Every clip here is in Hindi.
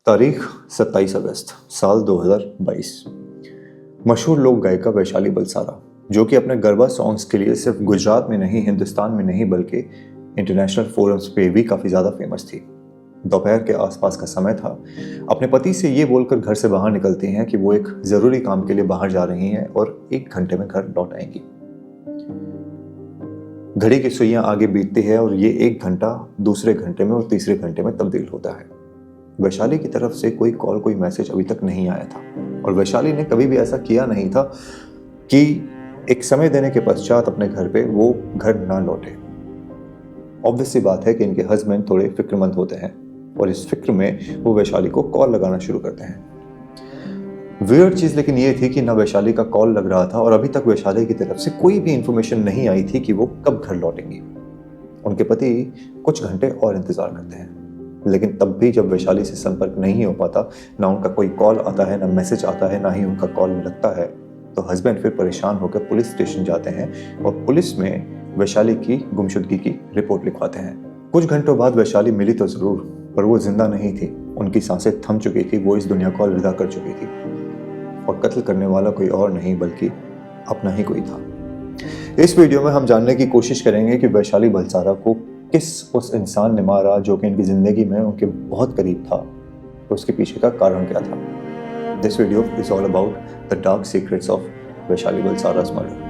तारीख 27 अगस्त साल 2022। मशहूर लोक गायिका वैशाली बलसारा, जो कि अपने गरबा सॉन्ग्स के लिए सिर्फ गुजरात में नहीं, हिंदुस्तान में नहीं बल्कि इंटरनेशनल फोरम्स पे भी काफ़ी ज़्यादा फेमस थी। दोपहर के आसपास का समय था। अपने पति से ये बोलकर घर से बाहर निकलती हैं कि वो एक ज़रूरी काम के लिए बाहर जा रही हैं और 1 घंटे में घर लौट आएंगी। घड़ी की सुइयां आगे बीतती है और ये 1 घंटा दूसरे घंटे में और तीसरे घंटे में तब्दील होता है। वैशाली की तरफ से कोई कॉल, कोई मैसेज अभी तक नहीं आया था और वैशाली ने कभी भी ऐसा किया नहीं था कि एक समय देने के पश्चात अपने घर पे वो घर ना लौटे। ऑब्वियस सी बात है कि इनके हस्बैंड थोड़े फिक्रमंद होते हैं और इस फिक्र में वो वैशाली को कॉल लगाना शुरू करते हैं। वियर्ड चीज लेकिन ये थी कि ना वैशाली का कॉल लग रहा था और अभी तक वैशाली की तरफ से कोई भी इंफॉर्मेशन नहीं आई थी कि वो कब घर लौटेंगी। उनके पति कुछ घंटे और इंतजार करते हैं, लेकिन तब भी जब वैशाली से संपर्क नहीं हो पाता, ना उनका कोई कॉल आता है, ना मैसेज आता है, ना ही उनका कॉल लगता है, तो हस्बैंड फिर परेशान होकर पुलिस स्टेशन जाते हैं और पुलिस में वैशाली की गुमशुदगी की रिपोर्ट लिखवाते हैं। कुछ घंटों बाद वैशाली मिली तो जरूर, पर वो जिंदा नहीं थी। उनकी सांसें थम चुकी थी, वो इस दुनिया को अलविदा कर चुकी थी और कत्ल करने वाला कोई और नहीं बल्कि अपना ही कोई था। इस वीडियो में हम जानने की कोशिश करेंगे कि वैशाली बलसारा को किस उस इंसान ने मारा जो कि इनकी जिंदगी में उनके बहुत करीब था, और उसके पीछे का कारण क्या था। This video is all about the dark secrets of Vaishali Balsara's murder.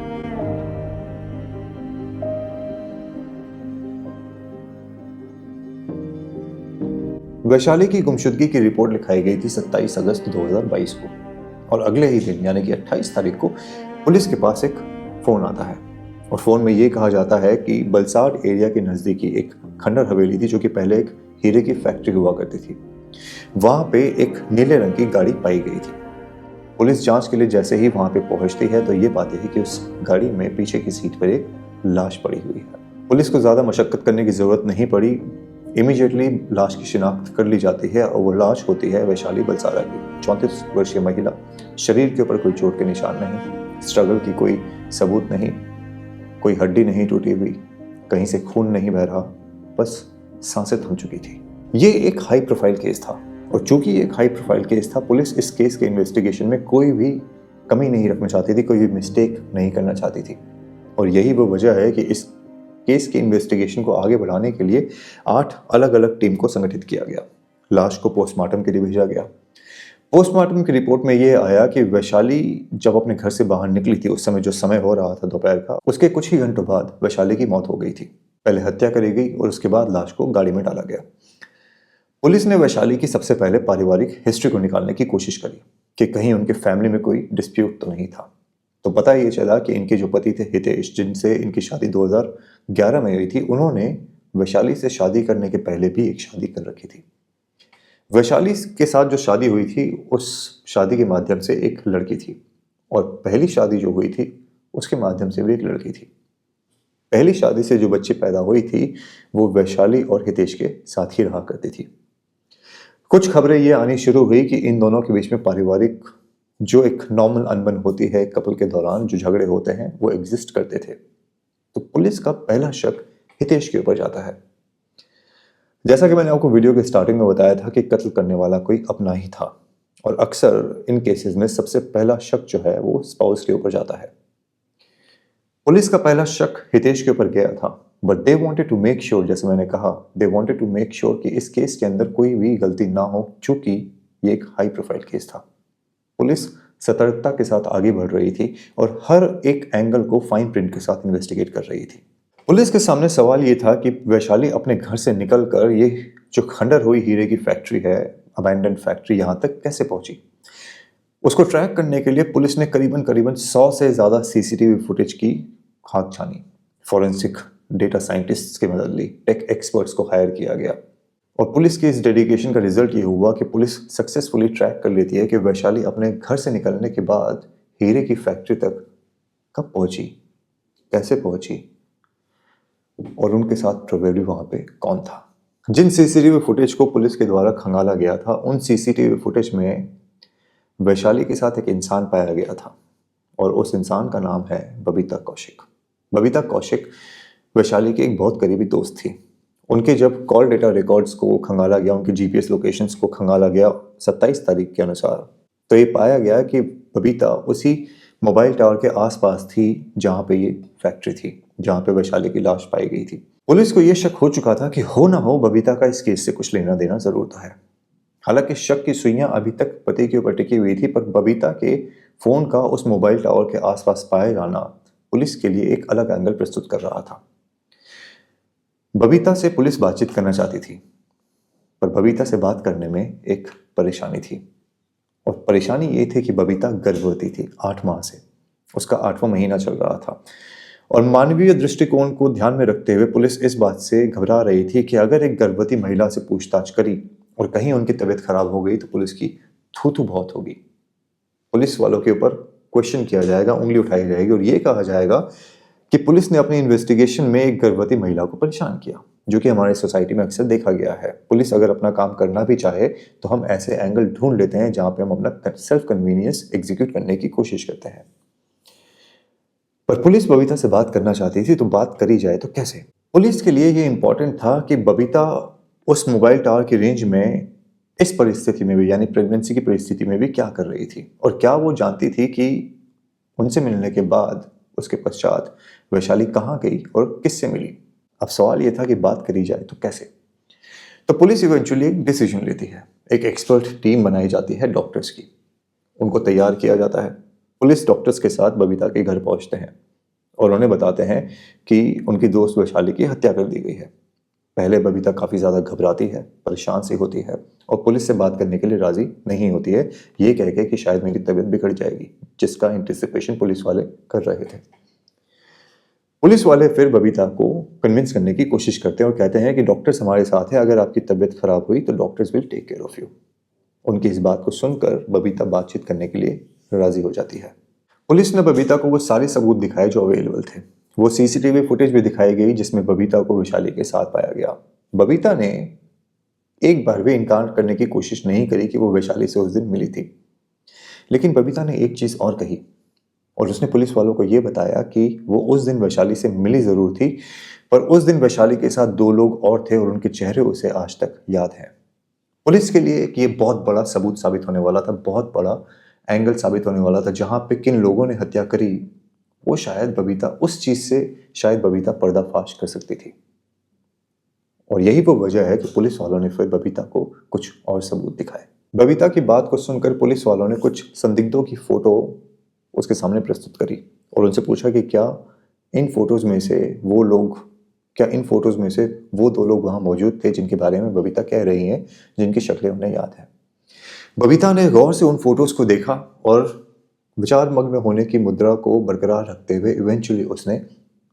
Vaishali की गुमशुदगी की रिपोर्ट लिखाई गई थी 27 अगस्त 2022 को और अगले ही दिन यानी कि 28 तारीख को पुलिस के पास एक फोन आता है और फोन में ये कहा जाता है कि बलसाड़ एरिया के नजदीकी एक खंडर हवेली थी, जो कि पहले एक हीरे की फैक्ट्री हुआ करती थी। वहां पे एक नीले रंग की गाड़ी पाई गई थी। पुलिस जांच के लिए जैसे ही वहां पे पहुंचती है तो ये पाती है कि उस गाड़ी में पीछे की सीट पर एक लाश पड़ी हुई है। पुलिस को ज्यादा मशक्कत करने की जरूरत नहीं पड़ी, इमीडिएटली लाश की शिनाख्त कर ली जाती है और वो लाश होती है वैशाली बलसारा की, 34 वर्षीय महिला। शरीर के ऊपर कोई चोट के निशान नहीं, स्ट्रगल की कोई सबूत नहीं, कोई हड्डी नहीं टूटी हुई, कहीं से खून नहीं बह रहा, बस सांसें थम चुकी थी। ये एक हाई प्रोफाइल केस था और चूंकि ये एक हाई प्रोफाइल केस था, पुलिस इस केस के इन्वेस्टिगेशन में कोई भी कमी नहीं रखना चाहती थी, कोई भी मिस्टेक नहीं करना चाहती थी। और यही वो वजह है कि इस केस की इन्वेस्टिगेशन को आगे बढ़ाने के लिए 8 अलग अलग टीम को संगठित किया गया। लाश को पोस्टमार्टम के लिए भेजा गया। पोस्टमार्टम की रिपोर्ट में यह आया कि वैशाली जब अपने घर से बाहर निकली थी, उस समय जो समय हो रहा था दोपहर का, उसके कुछ ही घंटों बाद वैशाली की मौत हो गई थी। पहले हत्या करी गई और उसके बाद लाश को गाड़ी में डाला गया। पुलिस ने वैशाली की सबसे पहले पारिवारिक हिस्ट्री को निकालने की कोशिश करी कि कहीं उनके फैमिली में कोई डिस्प्यूट तो नहीं था। तो पता ये चला कि इनके जो पति थे हितेश, जिनसे इनकी शादी 2011 में हुई थी, उन्होंने वैशाली से शादी करने के पहले भी एक शादी कर रखी थी। वैशाली के साथ जो शादी हुई थी, उस शादी के माध्यम से एक लड़की थी और पहली शादी जो हुई थी उसके माध्यम से भी एक लड़की थी। पहली शादी से जो बच्ची पैदा हुई थी वो वैशाली और हितेश के साथ ही रहा करती थी। कुछ खबरें ये आनी शुरू हुई कि इन दोनों के बीच में पारिवारिक जो एक नॉर्मल अनबन होती है कपल के दौरान, जो झगड़े होते हैं, वो एग्जिस्ट करते थे। तो पुलिस का पहला शक हितेश के ऊपर जाता है। जैसा कि मैंने आपको वीडियो के स्टार्टिंग में बताया था कि कत्ल करने वाला कोई अपना ही था और अक्सर इन केसेस में सबसे पहला शक जो है वो स्पाउस के ऊपर जाता है। पुलिस का पहला शक हितेश के ऊपर गया था, but they wanted to make sure, जैसे मैंने कहा, they wanted to make sure कि इस केस के अंदर कोई भी गलती ना हो, चूंकि ये एक हाई प्रोफाइल केस था। पुलिस सतर्कता के साथ आगे बढ़ रही थी और हर एक एंगल को फाइन प्रिंट के साथ इन्वेस्टिगेट कर रही थी। पुलिस के सामने सवाल ये था कि वैशाली अपने घर से निकलकर ये जो खंडर हुई हीरे की फैक्ट्री है, अबैंडन फैक्ट्री, यहाँ तक कैसे पहुंची। उसको ट्रैक करने के लिए पुलिस ने करीबन 100 से ज़्यादा सीसीटीवी फुटेज की खाक छानी। फॉरेंसिक डेटा साइंटिस्ट्स की मदद ली, टेक एक्सपर्ट्स को हायर किया गया और पुलिस की इस डेडिकेशन का रिजल्ट ये हुआ कि पुलिस सक्सेसफुली ट्रैक कर लेती है कि वैशाली अपने घर से निकलने के बाद हीरे की फैक्ट्री तक कब पहुंची, कैसे पहुंची और उनके साथ प्रोबेबली वहां पे कौन था। जिन सीसीटीवी फुटेज को पुलिस के द्वारा खंगाला गया था, उन सीसीटीवी फुटेज में वैशाली के साथ एक इंसान पाया गया था और उस इंसान का नाम है बबीता कौशिक। बबीता कौशिक वैशाली की एक बहुत करीबी दोस्त थी। उनके जब कॉल डेटा रिकॉर्ड्स को खंगाला गया, उनके जीपीएस लोकेशंस को खंगाला गया 27 तारीख के अनुसार, तो ये पाया गया कि बबीता उसी मोबाइल टावर के आसपास थी जहां पे ये फैक्ट्री थी, जहां पे वैशाली की लाश पाई गई थी। पुलिस को ये शक हो चुका था कि हो ना हो बबीता का इस केस से कुछ लेना देना जरूर था है। हालांकि शक की सुइयां अभी तक पति के ऊपर टिकी हुई थी, पर बबीता के फोन का उस मोबाइल टावर के आसपास पाया जाना पुलिस के लिए एक अलग एंगल प्रस्तुत कर रहा था। बबीता से पुलिस बातचीत करना चाहती थी, पर बबीता से बात करने में एक परेशानी थी, और परेशानी ये थी कि बबीता गर्भवती थी 8 माह से। उसका 8वां महीना चल रहा था, और मानवीय दृष्टिकोण को ध्यान में रखते हुए पुलिस इस बात से घबरा रही थी कि अगर एक गर्भवती महिला से पूछताछ करी और कहीं उनकी तबीयत खराब हो गई तो पुलिस की थू बहुत होगी। पुलिस वालों के ऊपर क्वेश्चन किया जाएगा, उंगली उठाई जाएगी और ये कहा जाएगा कि पुलिस ने अपनी इन्वेस्टिगेशन में एक गर्भवती महिला को परेशान किया, जो कि हमारी सोसाइटी में अक्सर देखा गया है। पुलिस अगर अपना काम करना भी चाहे तो हम ऐसे एंगल ढूंढ लेते हैं जहां पे हम अपना सेल्फ कन्वीनियंस एग्जीक्यूट करने की कोशिश करते हैं। पर पुलिस बबीता से बात करना चाहती थी, तो बात करी जाए तो कैसे? पुलिस के लिए ये इंपॉर्टेंट था कि बबीता उस मोबाइल टावर की रेंज में इस परिस्थिति में भी, यानी प्रेगनेंसी की परिस्थिति में भी क्या कर रही थी, और क्या वो जानती थी कि उनसे मिलने के बाद उसके पश्चात वैशाली कहाँ गई और किससे मिली। अब सवाल ये था कि बात करी जाए तो कैसे। तो पुलिस इवेंचुअली एक डिसीजन लेती है। एक एक्सपर्ट टीम बनाई जाती है डॉक्टर्स की, उनको तैयार किया जाता है। पुलिस डॉक्टर्स के साथ बबीता के घर पहुंचते हैं और उन्हें बताते हैं कि उनकी दोस्त वैशाली की हत्या कर दी गई है। पहले बबीता काफ़ी ज़्यादा घबराती है, परेशान सी होती है और पुलिस से बात करने के लिए राज़ी नहीं होती है, ये कह के कि शायद मेरी तबीयत बिगड़ जाएगी, जिसका एंटिसिपेशन पुलिस वाले कर रहे थे। पुलिस वाले फिर बबीता को कन्विंस करने की कोशिश करते हैं और कहते हैं कि डॉक्टर्स हमारे साथ हैं, अगर आपकी तबीयत खराब हुई तो doctors will take care of you. उनकी इस बात को सुनकर बबीता बातचीत करने के लिए राजी हो जाती है। पुलिस ने बबीता को वो सारे सबूत दिखाए जो अवेलेबल थे। वो सीसीटीवी फुटेज भी दिखाई गई जिसमें बबीता को वैशाली के साथ पाया गया। बबीता ने एक बार भी इनकार करने की कोशिश नहीं करी कि वो वैशाली से उस दिन मिली थी, लेकिन बबीता ने एक चीज और कही, और उसने पुलिस वालों को यह बताया कि वो उस दिन वैशाली से मिली जरूर थी, पर उस दिन वैशाली के साथ 2 लोग और थे और उनके चेहरे उसे आज तक याद हैं। पुलिस के लिए ये बहुत बड़ा सबूत साबित होने वाला था, बहुत बड़ा एंगल साबित होने वाला था, जहां पे किन लोगों ने हत्या करी वो शायद बबीता, उस चीज से शायद बबीता पर्दाफाश कर सकती थी। और यही वो वजह है कि पुलिस वालों ने फिर बबीता को कुछ और सबूत दिखाए। बबीता की बात को सुनकर पुलिस वालों ने कुछ संदिग्धों की फोटो उसके सामने प्रस्तुत करी और उनसे पूछा कि क्या इन फोटोज में से वो 2 लोग वहां मौजूद थे जिनके बारे में बबीता कह रही हैं, जिनकी शक्लें उन्हें याद है। बबीता ने गौर से उन फोटोज को देखा और विचार मग्न होने की मुद्रा को बरकरार रखते हुए इवेंचुअली उसने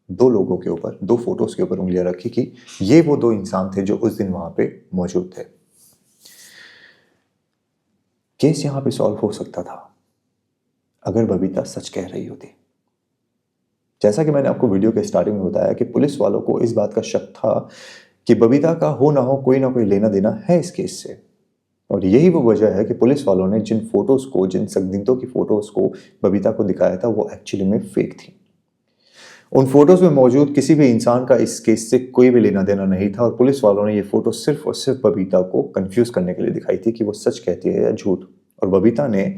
2 फोटोज के ऊपर उंगलियां रखी कि ये वो 2 इंसान थे जो उस दिन वहां पे मौजूद थे। केस यहां पे सॉल्व हो सकता था अगर बबीता सच कह रही होती। जैसा कि मैंने आपको वीडियो के स्टार्टिंग में बताया कि पुलिस वालों को इस बात का शक था कि बबीता का हो ना कोई लेना देना है इस केस से, और यही वो वजह है कि पुलिस वालों ने जिन संदिग्धों की फोटोज को बबीता को दिखाया था वो एक्चुअली में फेक थी। उन फोटोज में मौजूद किसी भी इंसान का इस केस से कोई भी लेना देना नहीं था, और पुलिस वालों ने ये फोटो सिर्फ और सिर्फ बबीता को कंफ्यूज करने के लिए दिखाई थी कि वो सच कहती है या झूठ। और बबीता ने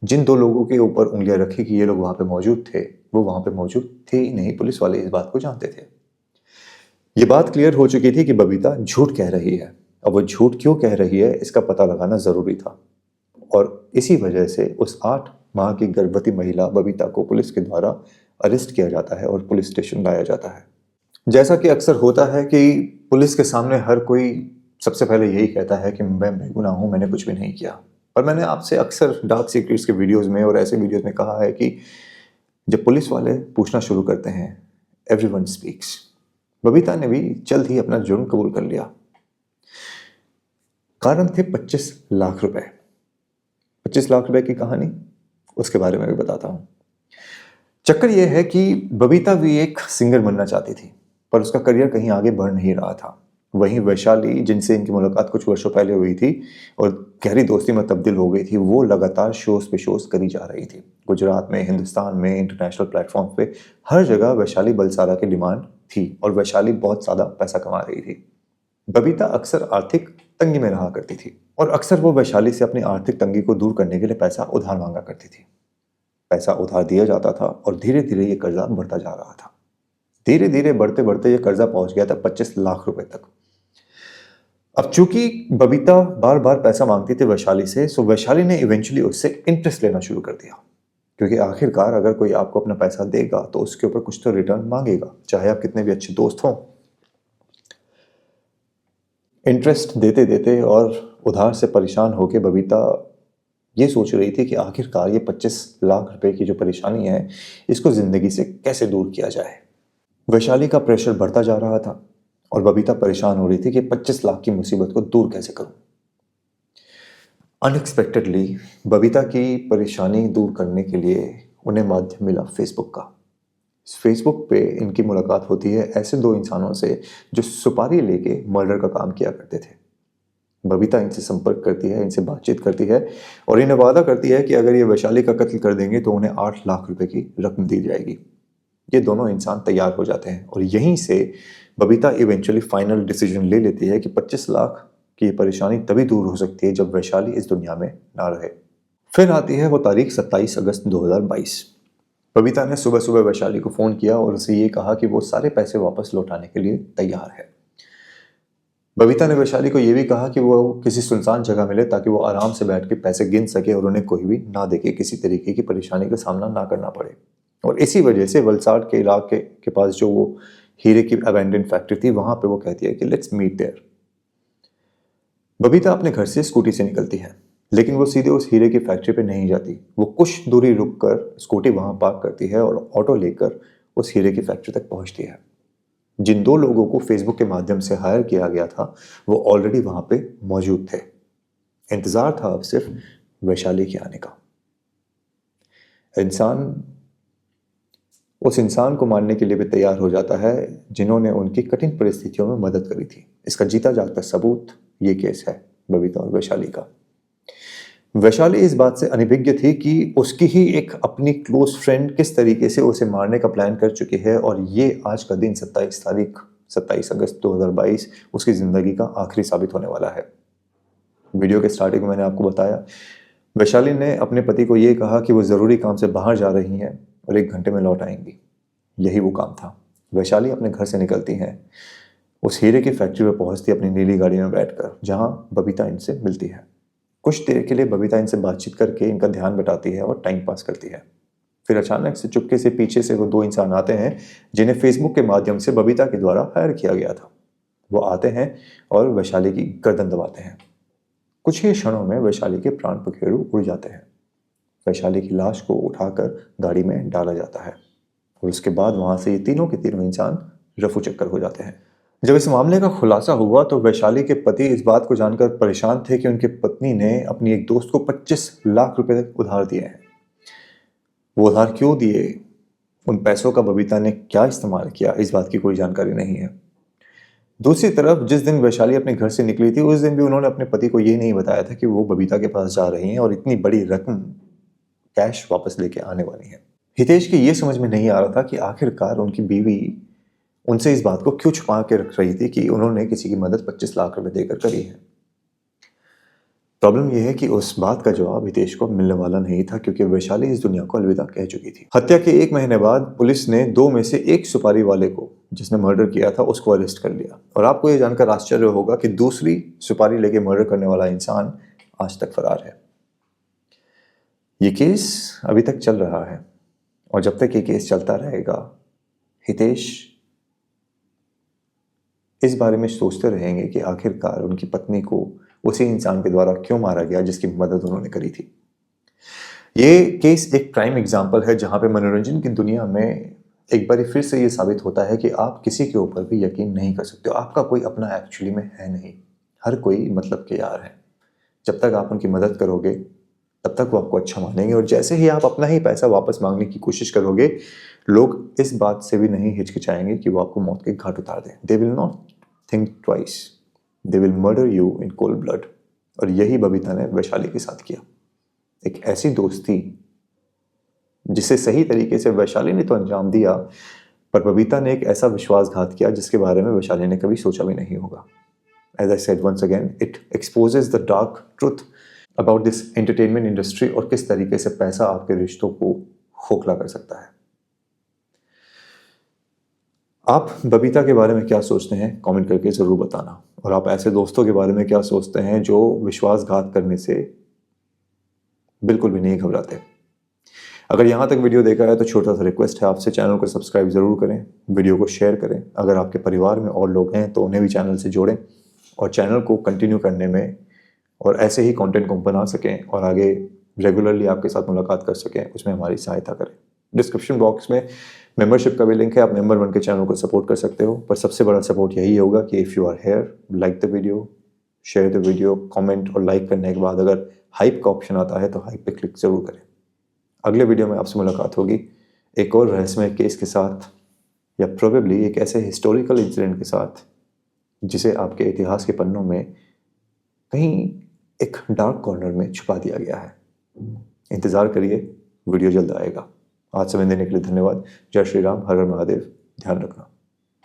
जिन 2 लोगों के ऊपर उंगलियां रखी कि ये लोग वहां पे मौजूद थे, वो वहां पे मौजूद थे ही नहीं। पुलिस वाले इस बात को जानते थे। ये बात क्लियर हो चुकी थी कि बबीता झूठ कह रही है। अब वो झूठ क्यों कह रही है इसका पता लगाना जरूरी था, और इसी वजह से उस 8 माह की गर्भवती महिला बबीता को पुलिस के द्वारा अरेस्ट किया जाता है और पुलिस स्टेशन लाया जाता है। जैसा कि अक्सर होता है कि पुलिस के सामने हर कोई सबसे पहले यही कहता है कि मैं बेगुनाह हूं, मैंने कुछ भी नहीं किया। और मैंने आपसे अक्सर डार्क सीक्रेट्स के वीडियोस में और ऐसे वीडियोस में कहा है कि जब पुलिस वाले पूछना शुरू करते हैं, एवरीवन स्पीक्स। बबीता ने भी जल्द ही अपना जुर्म कबूल कर लिया। कारण थे 25 लाख रुपए। 25 लाख रुपए की कहानी, उसके बारे में भी बताता हूं। चक्कर यह है कि बबीता भी एक सिंगर बनना चाहती थी, पर उसका करियर कहीं आगे बढ़ नहीं रहा था। वहीं वैशाली, जिनसे इनकी मुलाकात कुछ वर्षों पहले हुई थी और गहरी दोस्ती में तब्दील हो गई थी, वो लगातार शोज पे शोज करी जा रही थी। गुजरात में, हिंदुस्तान में, इंटरनेशनल प्लेटफॉर्म पे हर जगह वैशाली बलसारा की डिमांड थी और वैशाली बहुत ज़्यादा पैसा कमा रही थी। बबीता अक्सर आर्थिक तंगी में रहा करती थी और अक्सर वो वैशाली से अपनी आर्थिक तंगी को दूर करने के लिए पैसा उधार मांगा करती थी। पैसा उधार दिया जाता था और धीरे धीरे ये कर्जा बढ़ता जा रहा था। धीरे धीरे बढ़ते बढ़ते ये कर्जा पहुंच गया था 25 लाख रुपए तक। अब चूंकि बबीता बार बार पैसा मांगती थी वैशाली से, सो वैशाली ने इवेंचुअली उससे इंटरेस्ट लेना शुरू कर दिया, क्योंकि आखिरकार अगर कोई आपको अपना पैसा देगा तो उसके ऊपर कुछ तो रिटर्न मांगेगा, चाहे आप कितने भी अच्छे दोस्त हों। इंटरेस्ट देते देते और उधार से परेशान होकर बबीता ये सोच रही थी कि आखिरकार ये 25 लाख रुपए की जो परेशानी है, इसको जिंदगी से कैसे दूर किया जाए। वैशाली का प्रेशर बढ़ता जा रहा था और बबीता परेशान हो रही थी कि 25 लाख की मुसीबत को दूर कैसे करूं। अनएक्सपेक्टेडली बबीता की परेशानी दूर करने के लिए उन्हें माध्यम मिला फेसबुक का। फेसबुक पे इनकी मुलाकात होती है ऐसे दो इंसानों से जो सुपारी लेके मर्डर का काम किया करते थे। बबीता इनसे संपर्क करती है, इनसे बातचीत करती है और इन्हें वादा करती है कि अगर ये वैशाली का कत्ल कर देंगे तो उन्हें 8 लाख रुपए की रकम दी जाएगी। ये दोनों इंसान तैयार हो जाते हैं और यहीं से बबीता इवेंचुअली फाइनल डिसीजन ले लेती है कि 25 लाख की परेशानी तभी दूर हो सकती है जब वैशाली इस दुनिया में ना रहे। फिर आती है वो तारीख 27 अगस्त 2022। बबीता ने सुबह सुबह वैशाली को फ़ोन किया और उसे ये कहा कि वो सारे पैसे वापस लौटाने के लिए तैयार है। बबीता ने वैशाली को ये भी कहा कि वो किसी सुनसान जगह मिले ताकि वो आराम से बैठ के पैसे गिन सके और उन्हें कोई भी ना देखे, किसी तरीके की परेशानी का सामना ना करना पड़े। और इसी वजह से वलसाड़ के इलाके के पास जो वो हीरे की अबैंडन्ड फैक्ट्री थी, वहां पे वो कहती है कि लेट्स मीट देयर। बबीता अपने घर से स्कूटी से निकलती है, लेकिन वो सीधे उस हीरे की फैक्ट्री पे नहीं जाती। वो कुछ दूरी रुककर स्कूटी वहां पार्क करती है और ऑटो लेकर उस हीरे की फैक्ट्री तक पहुंचती है। जिन दो लोगों को फेसबुक के माध्यम से हायर किया गया था, वो ऑलरेडी वहां पे मौजूद थे। इंतजार था अब सिर्फ वैशाली के आने का। उस इंसान को मारने के लिए भी तैयार हो जाता है जिन्होंने उनकी कठिन परिस्थितियों में मदद करी थी। इसका जीता जागता सबूत ये केस है बबीता और वैशाली का। वैशाली इस बात से अनभिज्ञ थी कि उसकी ही एक अपनी क्लोज फ्रेंड किस तरीके से उसे मारने का प्लान कर चुकी है, और ये आज का दिन 27 अगस्त 2022 उसकी ज़िंदगी का आखिरी साबित होने वाला है। वीडियो के स्टार्टिंग में मैंने आपको बताया, वैशाली ने अपने पति को ये कहा कि वो ज़रूरी काम से बाहर जा रही हैं और 1 घंटे में लौट आएंगी। यही वो काम था। वैशाली अपने घर से निकलती हैं, उस हीरे की फैक्ट्री में पहुंचती अपनी नीली गाड़ी में बैठकर, जहां बबीता इनसे मिलती है। कुछ देर के लिए बबीता इनसे बातचीत करके इनका ध्यान बटाती है और टाइम पास करती है। फिर अचानक से चुपके से पीछे से वो दो इंसान आते हैं जिन्हें फेसबुक के माध्यम से बबीता के द्वारा हायर किया गया था। वो आते हैं और वैशाली की गर्दन दबाते हैं। कुछ ही क्षणों में वैशाली के प्राण पखेरु उड़ जाते हैं। वैशाली की लाश को उठाकर गाड़ी में डाला जाता है और उसके बाद वहां से ये तीनों के तीनों इंसान रफू चक्कर हो जाते हैं। जब इस मामले का खुलासा हुआ तो वैशाली के पति इस बात को जानकर परेशान थे कि उनकी पत्नी ने अपनी एक दोस्त को 25 लाख रुपए तक उधार दिए हैं। वो उधार क्यों दिए, उन पैसों का बबीता ने क्या इस्तेमाल किया, इस बात की कोई जानकारी नहीं है। दूसरी तरफ जिस दिन वैशाली अपने घर से निकली थी, उस दिन भी उन्होंने अपने पति को ये नहीं बताया था कि वो बबीता के पास जा रही हैं और इतनी बड़ी रकम कैश वापस लेके आने वाली है। हितेश की ये समझ में नहीं आ रहा था कि आखिरकार उनकी बीवी उनसे इस बात को क्यों छुपा के रख रही थी कि उन्होंने किसी की मदद 25 लाख रुपए देकर करी है। प्रॉब्लम यह है कि उस बात का जवाब हितेश को मिलने वाला नहीं था, क्योंकि वैशाली इस दुनिया को अलविदा कह चुकी थी। हत्या के 1 महीने बाद पुलिस ने 2 में से एक सुपारी वाले को, जिसने मर्डर किया था, उसको अरेस्ट कर लिया। और आपको यह जानकर आश्चर्य होगा कि दूसरी सुपारी लेके मर्डर करने वाला इंसान आज तक फरार है। ये केस अभी तक चल रहा है और जब तक ये केस चलता रहेगा, हितेश इस बारे में सोचते रहेंगे कि आखिरकार उनकी पत्नी को उसी इंसान के द्वारा क्यों मारा गया जिसकी मदद उन्होंने करी थी। ये केस एक प्राइम एग्जाम्पल है जहां पे मनोरंजन की दुनिया में एक बार फिर से ये साबित होता है कि आप किसी के ऊपर भी यकीन नहीं कर सकते हो। आपका कोई अपना एक्चुअली में है नहीं, हर कोई मतलब के यार है। जब तक आप उनकी मदद करोगे तब तक वो आपको अच्छा मानेंगे, और जैसे ही आप अपना ही पैसा वापस मांगने की कोशिश करोगे, लोग इस बात से भी नहीं हिचकिचाएंगे कि वो आपको मौत के घाट उतार दें। They will not think twice, they will murder you in cold blood. और यही बबीता ने वैशाली के साथ किया। एक ऐसी दोस्ती जिसे सही तरीके से वैशाली ने तो अंजाम दिया, पर बबीता ने एक ऐसा विश्वासघात किया जिसके बारे में वैशाली ने कभी सोचा भी नहीं होगा। As I said once again, it exposes the dark truth about this entertainment industry और किस तरीके से पैसा आपके रिश्तों को खोखला कर सकता है। आप बबीता के बारे में क्या सोचते हैं कमेंट करके ज़रूर बताना, और आप ऐसे दोस्तों के बारे में क्या सोचते हैं जो विश्वासघात करने से बिल्कुल भी नहीं घबराते। अगर यहाँ तक वीडियो देखा है तो छोटा सा रिक्वेस्ट है आपसे, चैनल को सब्सक्राइब ज़रूर करें, वीडियो को शेयर करें। अगर आपके परिवार में और लोग हैं तो उन्हें भी चैनल से जोड़ें और चैनल को कंटिन्यू करने में और ऐसे ही कंटेंट को बना सकें और आगे रेगुलरली आपके साथ मुलाकात कर सकें, उसमें हमारी सहायता करें। डिस्क्रिप्शन बॉक्स में मेंबरशिप का भी लिंक है, आप मेंबर बन के चैनल को सपोर्ट कर सकते हो। पर सबसे बड़ा सपोर्ट यही होगा कि if you are here, like the video, share the video, comment, और लाइक करने के बाद अगर हाइप का ऑप्शन आता है तो हाइप पे क्लिक ज़रूर करें। अगले वीडियो में आपसे मुलाकात होगी एक और रहस्यमय केस के साथ, या प्रोबेबली एक ऐसे हिस्टोरिकल इंसिडेंट के साथ जिसे आपके इतिहास के पन्नों में कहीं एक डार्क कॉर्नर में छुपा दिया गया है। इंतज़ार करिए, वीडियो जल्द आएगा। आज समय देने के लिए धन्यवाद। जय श्री राम, हर हर महादेव। ध्यान रखना।